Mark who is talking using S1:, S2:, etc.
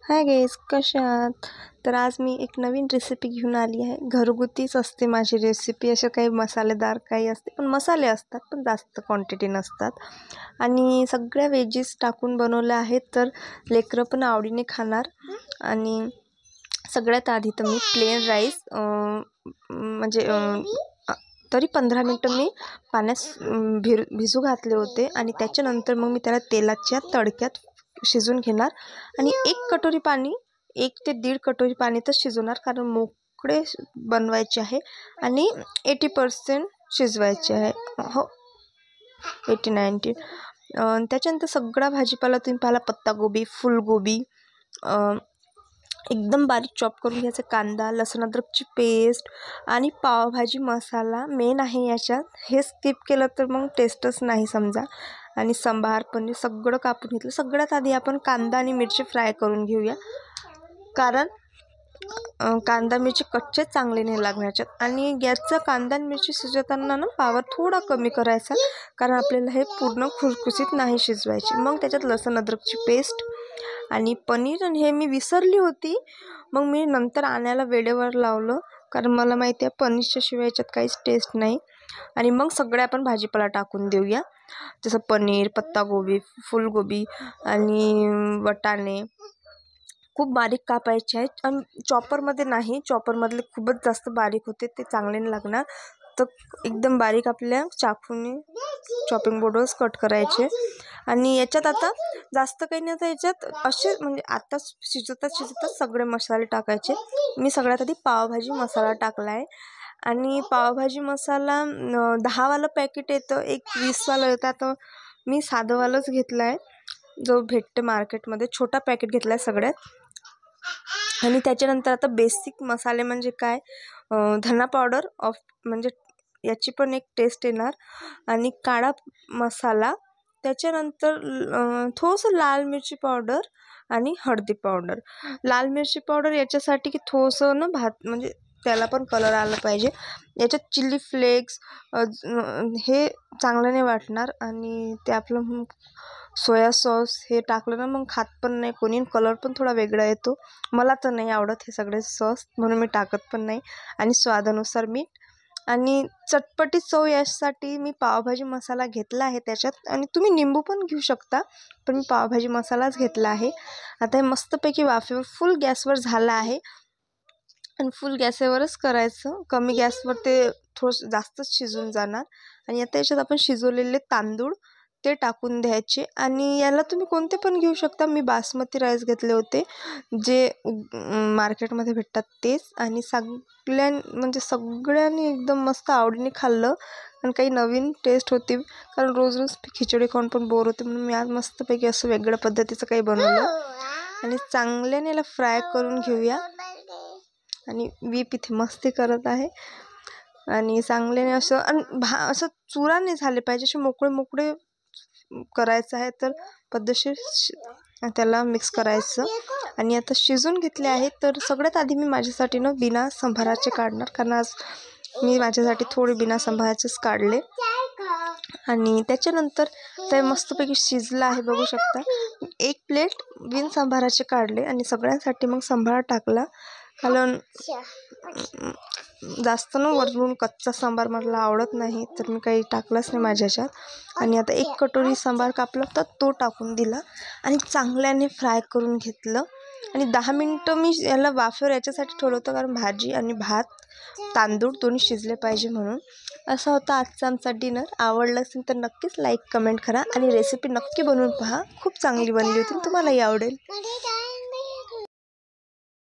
S1: Hi guys, कसे आहात? तर आज मी एक नवीन रेसिपी घेऊन आली आहे. घरगुतीच असते माझी रेसिपी, असे काही मसालेदार काही असते, पण मसाले असतात पण जास्त क्वांटिटी नसतात. आणि सगळ्या वेजीस टाकून बनवल्या आहेत, तर लेकरं पण आवडीने खाणार. आणि सगळ्यात आधी तर मी प्लेन राईस तरी 15 मिनटं मी पाण्यात भिजू घातले होते. आणि त्याच्यानंतर मग मी त्याला तेलाच्या तडक्यात शिजून घेणार. आणि 1 कटोरी पाणी, 1 ते 1.5 कटोरी पाणी तर शिजवणार, कारण मोकळे बनवायचे आहे आणि 80% शिजवायचे आहे. हो, 80-90. त्याच्यानंतर सगळा भाजीपाला तुम्ही पाहिला, पत्तागोबी, फुलगोबी एकदम बारीक चॉप करून घ्यायचं. कांदा, लसूण अद्रकची पेस्ट आणि पावभाजी मसाला मेन आहे याच्यात. हे स्किप केलं तर मग टेस्टच नाही समजा. आणि सांबार, पनीर सगळं कापून घेतलं. सगळ्यात आधी आपण कांदा आणि मिरची फ्राय करून घेऊया, कारण कांदा मिरची कच्चे चांगले नाही लागणार याच्यात. आणि गॅसचा कांदा आणि मिरची शिजवताना ना पावर थोडा कमी करायचा, कारण आपल्याला हे पूर्ण खुसखुशीत नाही शिजवायचे. मग त्याच्यात लसूण अद्रकची पेस्ट आणि पनीर, आणि हे मी विसरली होती, मग मी नंतर आणायला वेळेवर लावलं, कारण मला माहिती आहे पनीरच्या शिवाय याच्यात काहीच टेस्ट नाही. आणि मग सगळे आपण भाजीपाला टाकून देऊया, जसं पनीर, पत्तागोबी, फुलगोबी आणि वाटाणे. खूप बारीक कापायचे आहेत, आणि चॉपरमध्ये नाही, चॉपरमधले खूपच जास्त बारीक होते, ते चांगले नाही लागणार. तर एकदम बारीक आपल्या चाकूने चॉपिंग बोर्डवरच कट करायचे. आणि याच्यात आता जास्त काही नाही, आता याच्यात असे म्हणजे आता शिजतच सगळे मसाले टाकायचे. मी सगळ्यात आधी पावभाजी मसाला टाकला आहे. आणि पावभाजी मसाला 10वालं पॅकेट येतं, एक 20वालं येतं. आता मी साधंवालंच घेतलं आहे, जो भेटते मार्केटमध्ये. छोटा पॅकेट घेतला आहे सगळ्यात. आणि त्याच्यानंतर आता बेसिक मसाले म्हणजे काय, धना पावडर म्हणजे याची पण एक टेस्ट येणार. आणि काळा मसाला, त्याच्यानंतर थोडंसं लाल मिरची पावडर आणि हळदी पावडर. लाल मिरची पावडर याच्यासाठी की थोडंसं ना भात म्हणजे त्याला पण कलर आला पाहिजे. याच्यात चिली फ्लेक्स हे चांगलं नाही वाटणार. आणि ते आपलं सोया सॉस हे टाकलं ना मग खात पण नाही कोणी, कलर पण थोडा वेगळा येतो. मला तर नाही आवडत हे सगळे सॉस, म्हणून मी टाकत पण नाही. आणि स्वादानुसार मीठ. आणि चटपटी चव यासाठी मी पावभाजी मसाला घेतला आहे त्याच्यात. आणि तुम्ही निंबू पण घेऊ शकता, पण मी पावभाजी मसालाच घेतला आहे. आता हे मस्तपैकी वाफेवर फुल गॅसवर झालं आहे, आणि फुल गॅसवरच करायचं. कमी गॅसवर ते थोडं जास्तच शिजून जाणार. आणि आता याच्यात आपण शिजवलेले तांदूळ ते टाकून द्यायचे. आणि याला तुम्ही कोणते पण घेऊ शकता. मी बासमती राईस घेतले होते, जे मार्केटमध्ये भेटतात तेच. आणि सगळ्यांनी एकदम मस्त आवडीने खाल्लं, आणि काही नवीन टेस्ट होती, कारण रोज रोज खिचडी खाऊन पण बोर होते, म्हणून मी आज मस्तपैकी असं वेगळ्या पद्धतीचं काही बनवलं. आणि चांगल्याने याला फ्राय करून घेऊया. आणि वीप इथे मस्ती करत आहे. आणि चांगल्याने असं असं चुरा नाही झाले पाहिजे, असे मोकळे मोकळे करायचं आहे. तर पद्धतशीर त्याला मिक्स करायचं. आणि आता शिजून घेतले आहे, तर सगळ्यात आधी मी माझ्यासाठी ना बिना संभाराचे काढणार, कारण आज मी माझ्यासाठी थोडे बिना संभाराचेच काढले. आणि त्याच्यानंतर ते मस्तपैकी शिजलं आहे, बघू शकता. 1 प्लेट बिन संभाराचे काढले, आणि सगळ्यांसाठी मग संभार टाकला, कारण जास्त न वरून कच्चा सांबार मला आवडत नाही, तर मी काही टाकलंच नाही माझ्या ह्याच्यात. आणि आता 1 कटोरी सांबार कापला तर तो टाकून दिला, आणि चांगल्याने फ्राय करून घेतलं. आणि 10 मिनटं मी याला वाफेवर याच्यासाठी ठेवलं होतं, कारण भाजी आणि भात, तांदूळ दोन्ही शिजले पाहिजे म्हणून. असा होता आजचा आमचा डिनर. आवडलं असेल तर नक्कीच लाईक कमेंट करा, आणि रेसिपी नक्की बनवून पहा. खूप चांगली बनली होती, तुम्हालाही आवडेल.